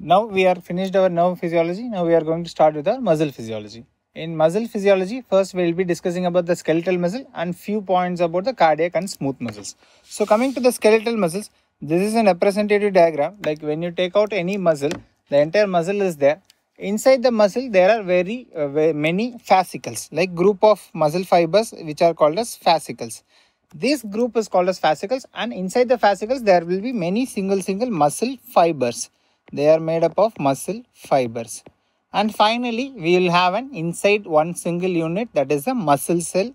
Now we are finished our nerve physiology. Now we are going to start with our muscle physiology. In muscle physiology, first we will be discussing about the skeletal muscle and few points about the cardiac and smooth muscles. So coming to the skeletal muscles, this is an representative diagram. Like when you take out any muscle, the entire muscle is there. Inside the muscle, there are very many fascicles, like group of muscle fibers which are called as fascicles. This group is called as fascicles, and inside the fascicles there will be many single muscle fibers. They are made up of muscle fibers. And finally, we will have an inside one single unit, that is the muscle cell,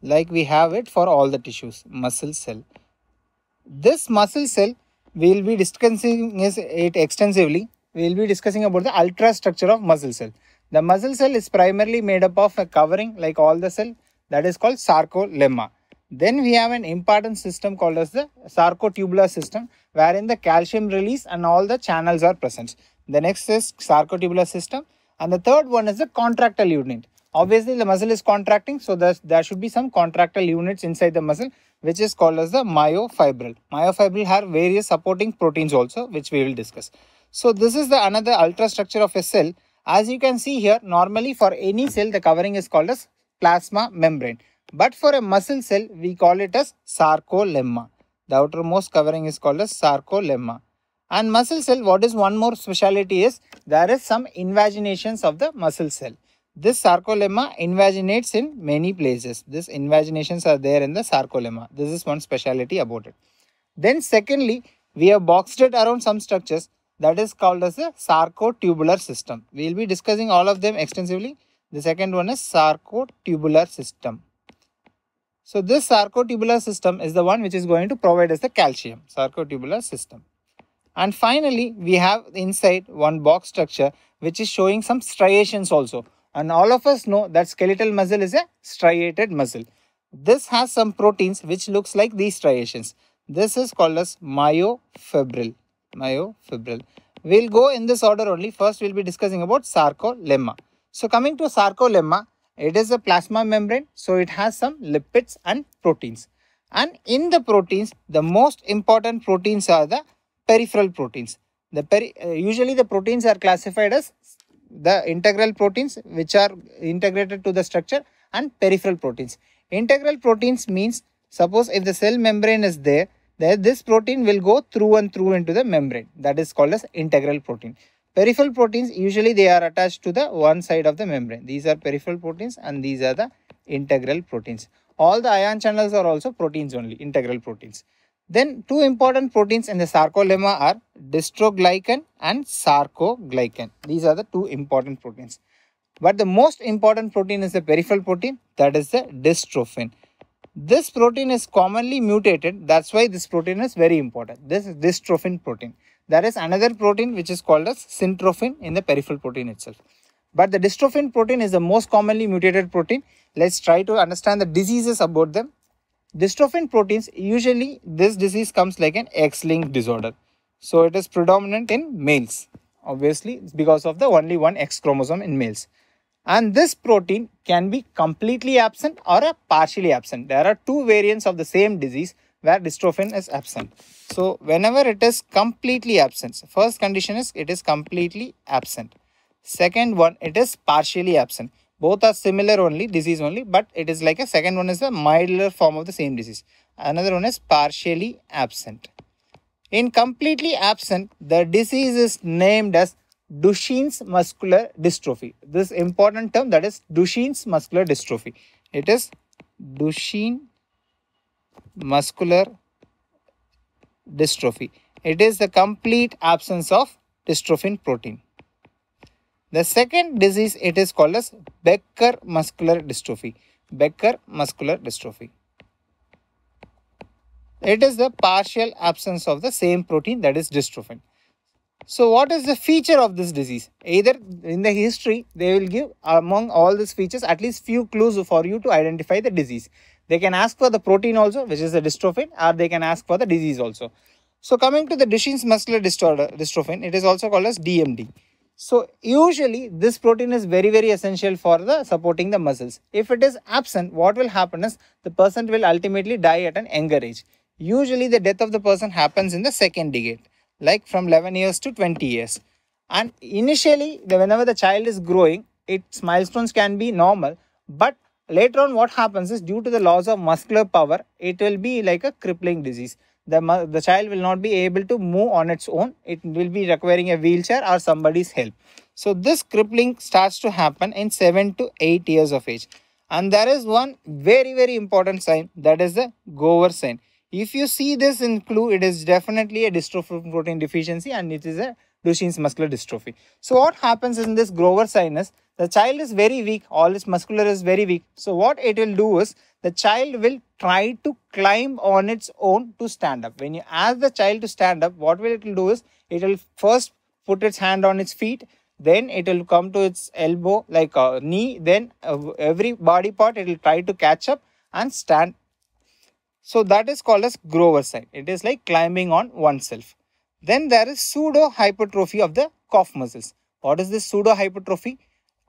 like we have it for all the tissues, muscle cell. This muscle cell, we will be discussing it extensively. We will be discussing about the ultrastructure of muscle cell. The muscle cell is primarily made up of a covering like all the cell, that is called sarcolemma. Then we have an important system called as the sarcotubular system, wherein the calcium release and all the channels are present. The next is sarcotubular system, and the third one is the contractile unit. Obviously the muscle is contracting, so there should be some contractile units inside the muscle, which is called as the myofibril. Myofibril have various supporting proteins also, which we will discuss. So this is the another ultrastructure of a cell. As you can see here, normally for any cell the covering is called as plasma membrane. But for a muscle cell, we call it as sarcolemma. The outermost covering is called as sarcolemma. And muscle cell, what is one more speciality is, there is some invaginations of the muscle cell. This sarcolemma invaginates in many places. These invaginations are there in the sarcolemma. This is one speciality about it. Then secondly, we have boxed it around some structures, that is called as the sarcotubular system. We will be discussing all of them extensively. The second one is sarcotubular system. So this sarcotubular system is the one which is going to provide us the calcium, sarcotubular system. And finally, we have inside one box structure which is showing some striations also. And all of us know that skeletal muscle is a striated muscle. This has some proteins which looks like these striations. This is called as myofibril. Myofibril. We'll go in this order only. First, we'll be discussing about sarcolemma. So coming to sarcolemma, it is a plasma membrane, so it has some lipids and proteins. And in the proteins, the most important proteins are the peripheral proteins. Usually the proteins are classified as the integral proteins, which are integrated to the structure, and peripheral proteins. Integral proteins means, suppose if the cell membrane is there, this protein will go through and through into the membrane. That is called as integral protein. Peripheral proteins, usually they are attached to the one side of the membrane. These are peripheral proteins and these are the integral proteins. All the ion channels are also proteins only, integral proteins. Then two important proteins in the sarcolemma are dystroglycan and sarcoglycan. These are the two important proteins. But the most important protein is the peripheral protein, that is the dystrophin. This protein is commonly mutated, that's why this protein is very important. This is dystrophin protein. There is another protein which is called as syntrophin in the peripheral protein itself. But the dystrophin protein is the most commonly mutated protein. Let's try to understand the diseases about them. Dystrophin proteins, usually this disease comes like an X-linked disorder. So it is predominant in males. Obviously, it's because of the only one X chromosome in males. And this protein can be completely absent or partially absent. There are two variants of the same disease where dystrophin is absent. So whenever it is completely absent, first condition is it is completely absent. Second one, it is partially absent. Both are similar only, disease only, but it is like a second one is the milder form of the same disease. Another one is partially absent. In completely absent, the disease is named as Duchenne's muscular dystrophy. This important term, that is Duchenne's muscular dystrophy. It is Duchenne muscular dystrophy. It is the complete absence of dystrophin protein. The second disease, it is called as Becker muscular dystrophy. Becker muscular dystrophy. It is the partial absence of the same protein, that is dystrophin. So what is the feature of this disease? Either in the history, they will give among all these features at least few clues for you to identify the disease. They can ask for the protein also, which is the dystrophin, or they can ask for the disease also. So coming to the Duchenne's muscular dystrophin, it is also called as DMD. So usually this protein is very essential for the supporting the muscles. If it is absent, what will happen is the person will ultimately die at an younger age. Usually the death of the person happens in the second decade, like from 11 years to 20 years. And initially, whenever the child is growing, its milestones can be normal, but later on what happens is, due to the loss of muscular power, it will be like a crippling disease. The child will not be able to move on its own. It will be requiring a wheelchair or somebody's help. So this crippling starts to happen in 7 to 8 years of age. And there is one very important sign, that is the Gower sign. If you see this in clue, it is definitely a dystrophin protein deficiency and it is a Duchenne's muscular dystrophy. So what happens in this Grover sign is, the child is very weak, all its muscular is very weak. So what it will do is, the child will try to climb on its own to stand up. When you ask the child to stand up, what will it will do is, it will first put its hand on its feet, then it will come to its elbow like a knee, then every body part it will try to catch up and stand. So that is called as Grover sign. It is like climbing on oneself. Then there is pseudo hypertrophy of the calf muscles. What is this pseudo hypertrophy?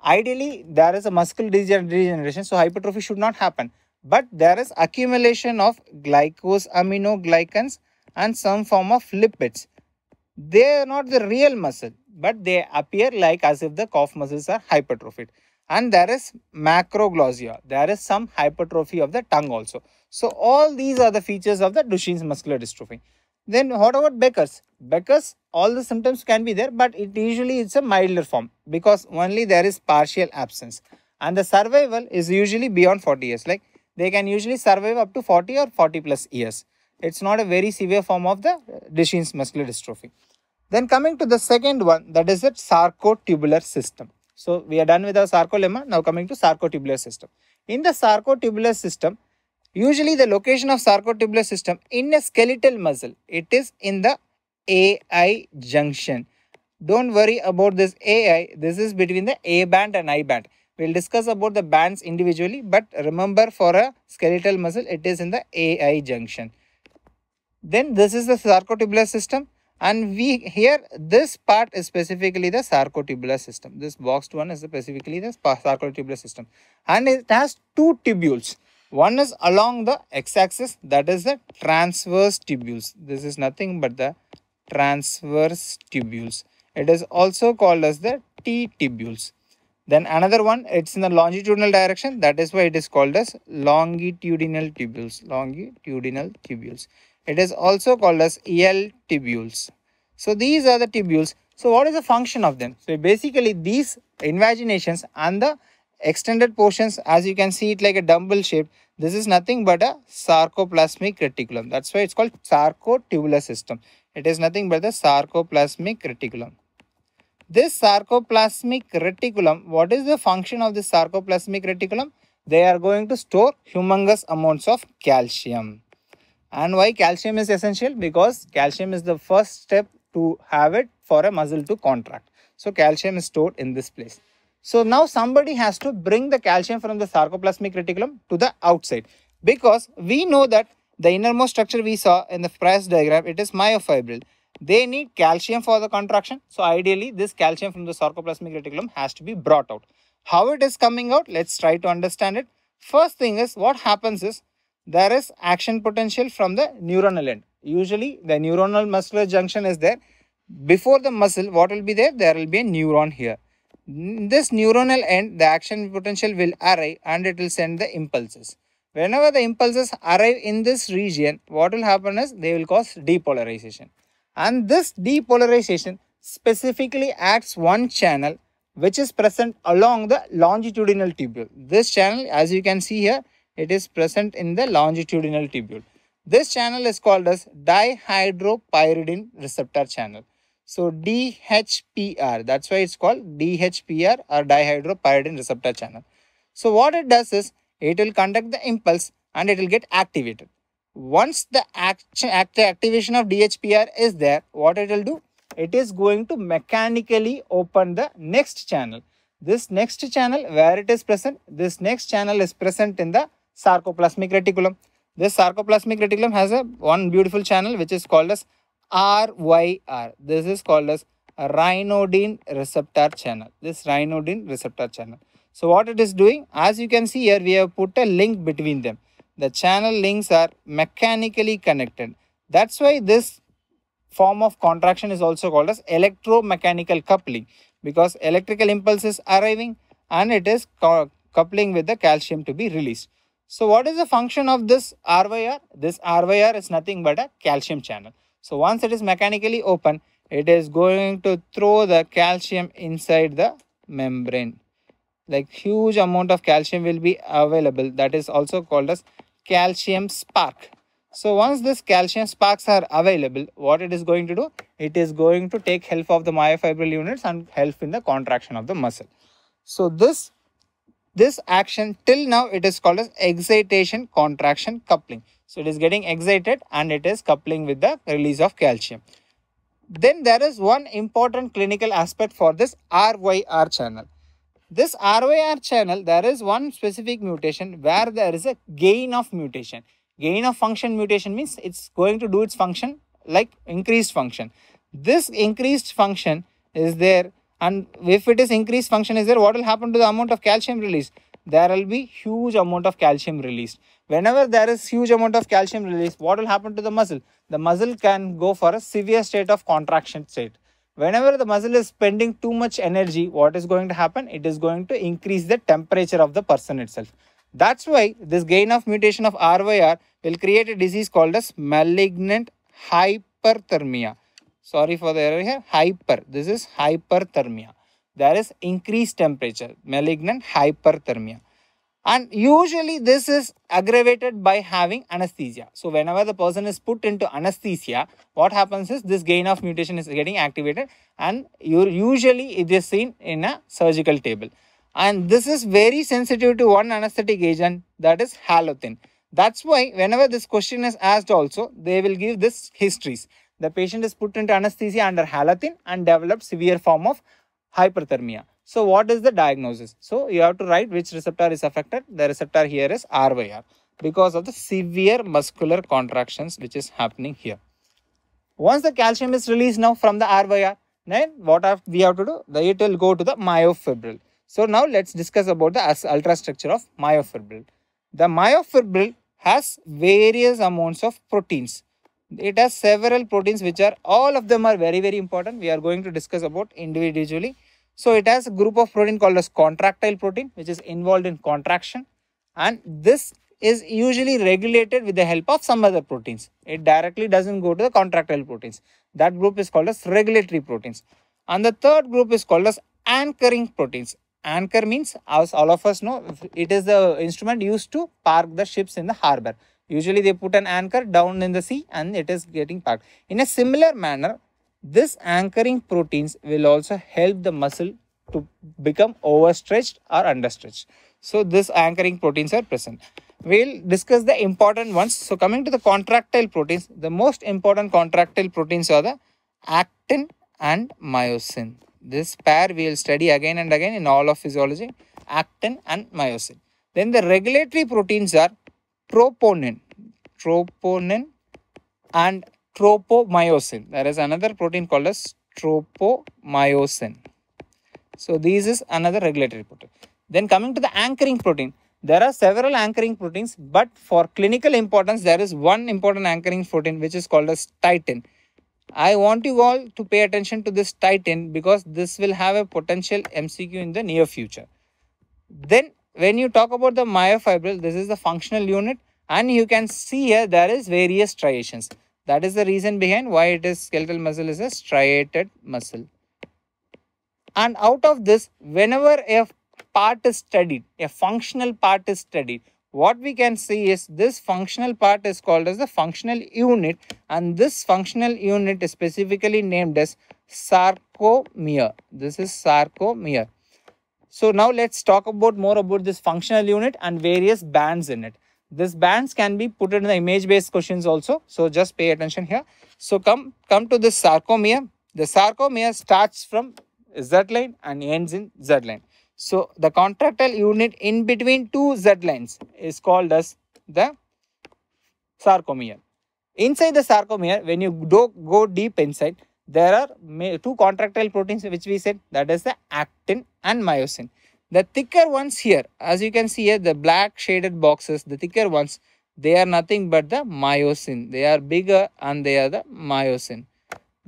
Ideally, there is a muscle degeneration, so hypertrophy should not happen. But there is accumulation of glycosaminoglycans and some form of lipids. They are not the real muscle, but they appear like as if the calf muscles are hypertrophied. And there is macroglossia. There is some hypertrophy of the tongue also. So all these are the features of the Duchenne's muscular dystrophy. Then what about Becker's? Becker's, all the symptoms can be there, but it usually it's a milder form because only there is partial absence. And the survival is usually beyond 40 years. Like they can usually survive up to 40 or 40 plus years. It's not a very severe form of the Duchenne's muscular dystrophy. Then coming to the second one, that is the sarcotubular system. So we are done with our sarcolemma. Now coming to sarcotubular system. In the sarcotubular system, usually the location of sarcotubular system in a skeletal muscle, it is in the AI junction. Don't worry about this AI. This is between the A band and I band. We'll discuss about the bands individually, but remember for a skeletal muscle, it is in the AI junction. Then this is the sarcotubular system. And we here, this part is specifically the sarcotubular system. This boxed one is specifically the sarcotubular system. And it has two tubules. One is along the x-axis, that is the transverse tubules. This is nothing but the transverse tubules. It is also called as the T-tubules. Then another one, it's in the longitudinal direction. That is why it is called as longitudinal tubules. Longitudinal tubules. It is also called as L-tubules. So these are the tubules. So what is the function of them? So basically these invaginations and the extended portions, as you can see it like a dumbbell shape, this is nothing but a sarcoplasmic reticulum. That's why it's called sarcotubular system. It is nothing but the sarcoplasmic reticulum. This sarcoplasmic reticulum, what is the function of this sarcoplasmic reticulum? They are going to store humongous amounts of calcium. And why calcium is essential? Because calcium is the first step to have it for a muscle to contract. So calcium is stored in this place. So now somebody has to bring the calcium from the sarcoplasmic reticulum to the outside, because we know that the innermost structure we saw in the prior diagram, it is myofibril. They need calcium for the contraction. So ideally this calcium from the sarcoplasmic reticulum has to be brought out. How it is coming out? Let's try to understand it. First thing is, what happens is, there is action potential from the neuronal end. Usually the neuronal muscular junction is there. Before the muscle, what will be there? There will be a neuron here. In this neuronal end, the action potential will arrive and it will send the impulses. Whenever the impulses arrive in this region, what will happen is, they will cause depolarization. And this depolarization specifically acts one channel which is present along the longitudinal tubule. This channel, as you can see here, it is present in the longitudinal tubule. This channel is called as dihydropyridine receptor channel. So DHPR, that's why it's called DHPR or dihydropyridine receptor channel. So what it does is, it will conduct the impulse and it will get activated. Once the activation of DHPR is there, what it will do? It is going to mechanically open the next channel. This next channel, where it is present? This next channel is present in the sarcoplasmic reticulum. This sarcoplasmic reticulum has one beautiful channel which is called as RYR. This is called as a ryanodine receptor channel. This ryanodine receptor channel. So what it is doing? As you can see here, we have put a link between them. The channel links are mechanically connected. That's why this form of contraction is also called as electromechanical coupling, because electrical impulse is arriving and it is coupling with the calcium to be released. So what is the function of this RYR? This RYR is nothing but a calcium channel. So once it is mechanically open, it is going to throw the calcium inside the membrane. Like huge amount of calcium will be available. That is also called as calcium spark. So once this calcium sparks are available, what it is going to do? It is going to take help of the myofibril units and help in the contraction of the muscle. So this action till now it is called as excitation contraction coupling. So it is getting excited and it is coupling with the release of calcium. Then there is one important clinical aspect for this RYR channel. This RYR channel, there is one specific mutation where there is a gain of mutation. Gain of function mutation means it's going to do its function like increased function. This increased function is there, and if it is increased function is there, what will happen to the amount of calcium released? There will be huge amount of calcium released. Whenever there is huge amount of calcium released, what will happen to the muscle? The muscle can go for a severe state of contraction state. Whenever the muscle is spending too much energy, what is going to happen? It is going to increase the temperature of the person itself. That's why this gain of mutation of RYR will create a disease called as malignant hyperthermia. Sorry for the error here. Hyper. This is hyperthermia. There is increased temperature. Malignant hyperthermia. And usually this is aggravated by having anesthesia. So whenever the person is put into anesthesia, what happens is this gain of mutation is getting activated, and usually it is seen in a surgical table. And this is very sensitive to one anesthetic agent, that is halothane. That's why whenever this question is asked also, they will give this histories. The patient is put into anesthesia under halothane and developed severe form of hyperthermia. So what is the diagnosis? So you have to write which receptor is affected. The receptor here is RYR because of the severe muscular contractions which is happening here. Once the calcium is released now from the RYR, then what we have to do? It will go to the myofibril. So now let's discuss about the ultrastructure of myofibril. The myofibril has various amounts of proteins. It has several proteins which are, all of them are very, very important. We are going to discuss about individually. So it has a group of protein called as contractile protein, which is involved in contraction, and this is usually regulated with the help of some other proteins. It directly doesn't go to the contractile proteins. That group is called as regulatory proteins. And the third group is called as anchoring proteins. Anchor means, as all of us know, it is the instrument used to park the ships in the harbor. Usually they put an anchor down in the sea and it is getting parked. In a similar manner, this anchoring proteins will also help the muscle to become overstretched or understretched. So this anchoring proteins are present. We'll discuss the important ones. So coming to the contractile proteins, the most important contractile proteins are the actin and myosin. This pair we will study again and again in all of physiology, actin and myosin. Then the regulatory proteins are troponin and tropomyosin. There is another protein called as tropomyosin. So this is another regulatory protein. Then coming to the anchoring protein, there are several anchoring proteins, but for clinical importance, there is one important anchoring protein which is called as titin. I want you all to pay attention to this titin because this will have a potential MCQ in the near future. Then when you talk about the myofibril, this is the functional unit, and you can see here there is various striations. That is the reason behind why it is skeletal muscle is a striated muscle. And out of this, whenever a part is studied, a functional part is studied, what we can see is this functional part is called as the functional unit, and this functional unit is specifically named as sarcomere. This is sarcomere. So now let's talk about more about this functional unit and various bands in it. These bands can be put in the image based questions also. So just pay attention here. So come to this sarcomere. The sarcomere starts from Z line and ends in Z line. So the contractile unit in between two Z lines is called as the sarcomere. Inside the sarcomere, when you go deep inside, there are two contractile proteins which we said, that is the actin and myosin. The thicker ones here, as you can see here, the black shaded boxes, the thicker ones, they are nothing but the myosin. They are bigger and they are the myosin.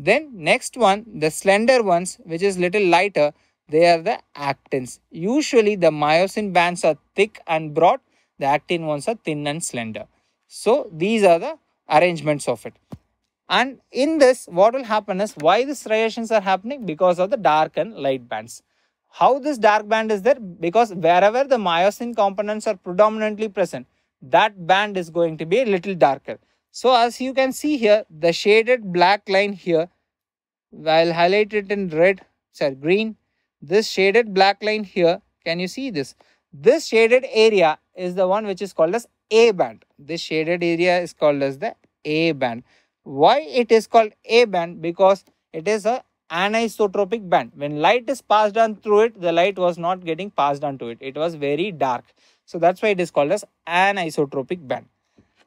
Then next one, the slender ones, which is little lighter, they are the actins. Usually the myosin bands are thick and broad, the actin ones are thin and slender. So these are the arrangements of it. And in this, what will happen is, why these striations are happening? Because of the dark and light bands. How this dark band is there? Because wherever the myosin components are predominantly present, that band is going to be a little darker. So as you can see here, the shaded black line here, I'll highlight it in green. This shaded black line here, can you see this? This shaded area is the one which is called as A band. This shaded area is called as the A band. Why it is called A band? Because it is a anisotropic band. When light is passed on through it, the light was not getting passed on to it. It was very dark. So that's why it is called as anisotropic band.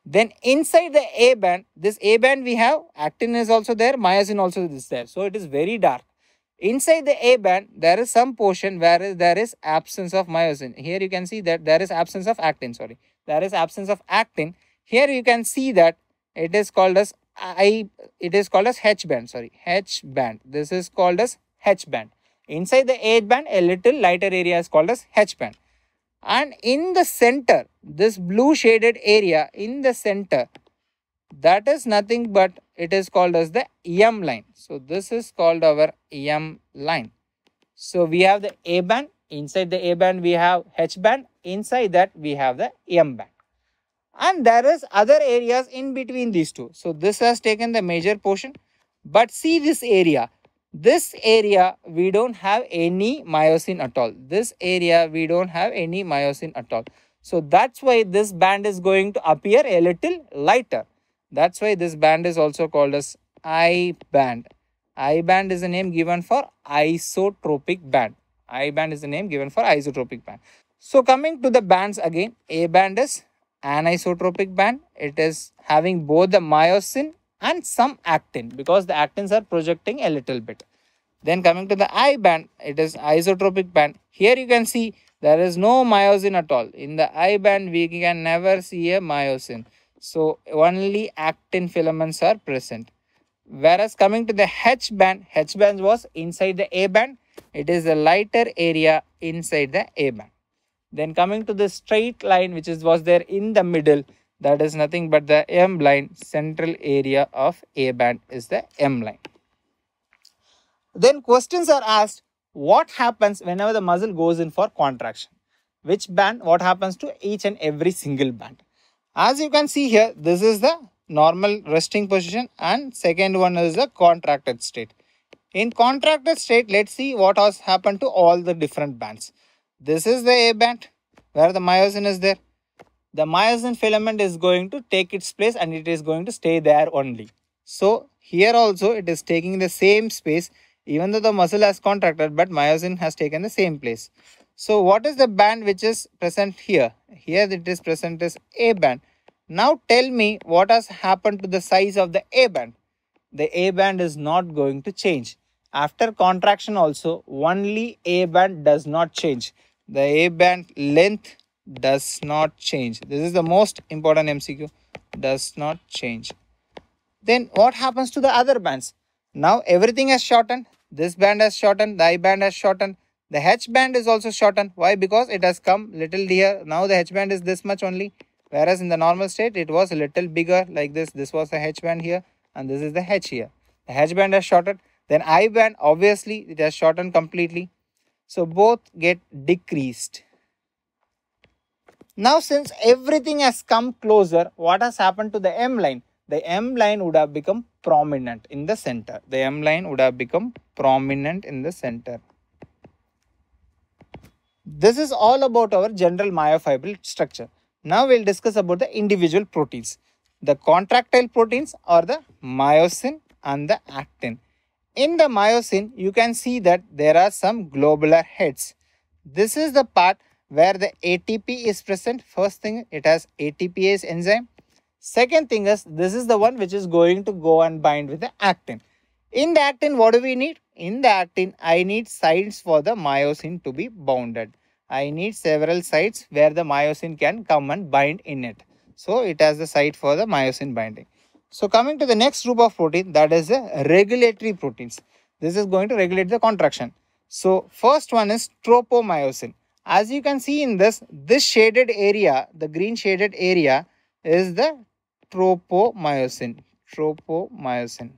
Then inside the A band, this A band we have actin is also there, myosin also is there. So it is very dark. Inside the A band, there is some portion where there is absence of myosin. Here you can see that there is absence of actin. There is absence of actin. Here you can see that it is called as H band. H band. This is called as H band. Inside the A band, a little lighter area is called as H band. And in the center, this blue shaded area in the center, that is nothing but it is called as the M line. So this is called our M line. So we have the A band. Inside the A band we have H band. Inside that we have the M band. And there is other areas in between these two. So this has taken the major portion. But see this area. This area we don't have any myosin at all. This area we don't have any myosin at all. So that's why this band is going to appear a little lighter. That's why this band is also called as I band. I band is a name given for isotropic band. I band is the name given for isotropic band. So coming to the bands again, A band is anisotropic band. It is having both the myosin and some actin, because the actins are projecting a little bit. Then coming to the I band, it is isotropic band. Here you can see there is no myosin at all. In the I band we can never see a myosin. So only actin filaments are present. Whereas coming to the H band was inside the A band. It is a lighter area inside the A band. Then coming to the straight line which was there in the middle, that is nothing but the M line. Central area of A band is the M line. Then questions are asked, what happens whenever the muscle goes in for contraction? Which band, what happens to each and every single band? As you can see here, this is the normal resting position and second one is the contracted state. In contracted state, let's see what has happened to all the different bands. This is the A band where the myosin is there. The myosin filament is going to take its place and it is going to stay there only. So here also it is taking the same space, even though the muscle has contracted, but myosin has taken the same place. So what is the band which is present here? Here it is present as A band. Now tell me what has happened to the size of the A band. The A band is not going to change. After contraction also, only A band does not change. The A band length does not change. This is the most important MCQ. Does not change. Then what happens to the other bands? Now everything has shortened. This band has shortened. The I band has shortened. The H band is also shortened. Why? Because it has come little here. Now the H band is this much only. Whereas in the normal state, it was a little bigger like this. This was the H band here and this is the H here. The H band has shortened. Then I band, obviously it has shortened completely. So both get decreased. Now since everything has come closer, what has happened to the M line? The M line would have become prominent in the center. The M line would have become prominent in the center. This is all about our general myofibril structure. Now we'll discuss about the individual proteins. The contractile proteins are the myosin and the actin. In the myosin, you can see that there are some globular heads. This is the part where the ATP is present. First thing, it has ATPase enzyme. Second thing is, this is the one which is going to go and bind with the actin. In the actin, what do we need? In the actin, I need sites for the myosin to be bounded. I need several sites where the myosin can come and bind in it. So it has the site for the myosin binding. So coming to the next group of protein, that is the regulatory proteins. This is going to regulate the contraction. So first one is tropomyosin. As you can see in this shaded area, the green shaded area is the tropomyosin. Tropomyosin.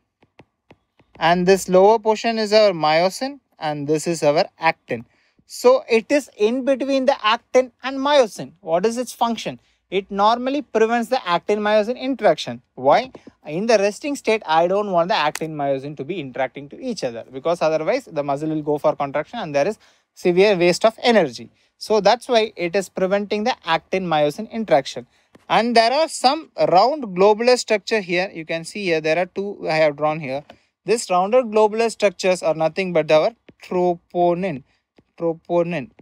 And this lower portion is our myosin and this is our actin. So it is in between the actin and myosin. What is its function? It normally prevents the actin-myosin interaction. Why? In the resting state, I don't want the actin-myosin to be interacting to each other, because otherwise the muscle will go for contraction and there is severe waste of energy. So that's why it is preventing the actin-myosin interaction. And there are some round globular structure here. You can see here there are two I have drawn here. This rounded globular structures are nothing but our troponin.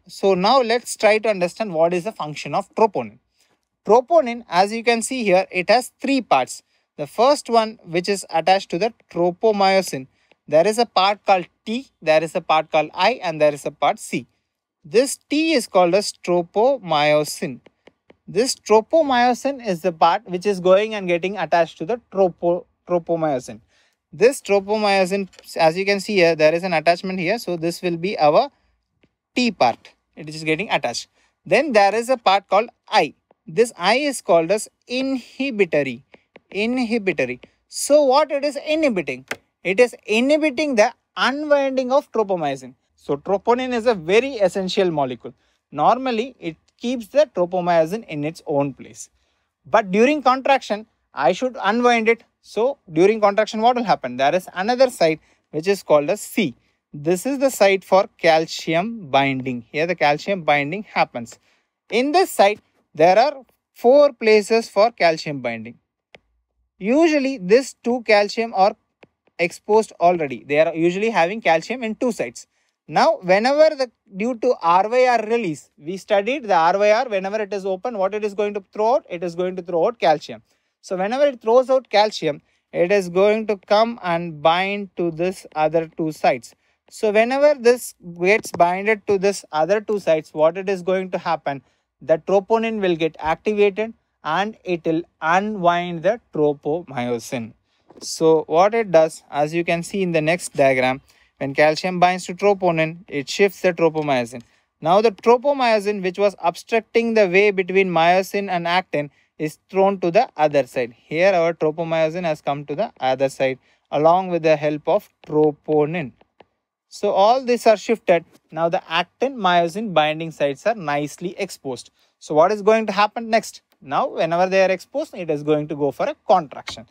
So now let's try to understand what is the function of troponin. Troponin, as you can see here, it has three parts. The first one, which is attached to the tropomyosin, there is a part called T, there is a part called I, and there is a part C. This T is called as tropomyosin. This tropomyosin is the part which is going and getting attached to the tropomyosin. This tropomyosin, as you can see here, there is an attachment here. So this will be our T part. It is getting attached. Then there is a part called I. This I is called as inhibitory. So what it is inhibiting? It is inhibiting the unwinding of tropomyosin. So troponin is a very essential molecule. Normally it keeps the tropomyosin in its own place. But during contraction, I should unwind it. So during contraction, what will happen? There is another site which is called as C. This is the site for calcium binding. Here the calcium binding happens. In this site, there are 4 places for calcium binding. Usually, these 2 calcium are exposed already. They are usually having calcium in 2 sites. Now, whenever due to RYR release, we studied the RYR, whenever it is open, what it is going to throw out? It is going to throw out calcium. So, whenever it throws out calcium, it is going to come and bind to this other 2 sites. So, whenever this gets binded to this other 2 sites, what it is going to happen? The troponin will get activated and it will unwind the tropomyosin. So what it does, as you can see in the next diagram, when calcium binds to troponin, it shifts the tropomyosin. Now the tropomyosin, which was obstructing the way between myosin and actin, is thrown to the other side. Here our tropomyosin has come to the other side along with the help of troponin. So all these are shifted. Now the actin-myosin binding sites are nicely exposed. So what is going to happen next? Now whenever they are exposed, it is going to go for a contraction.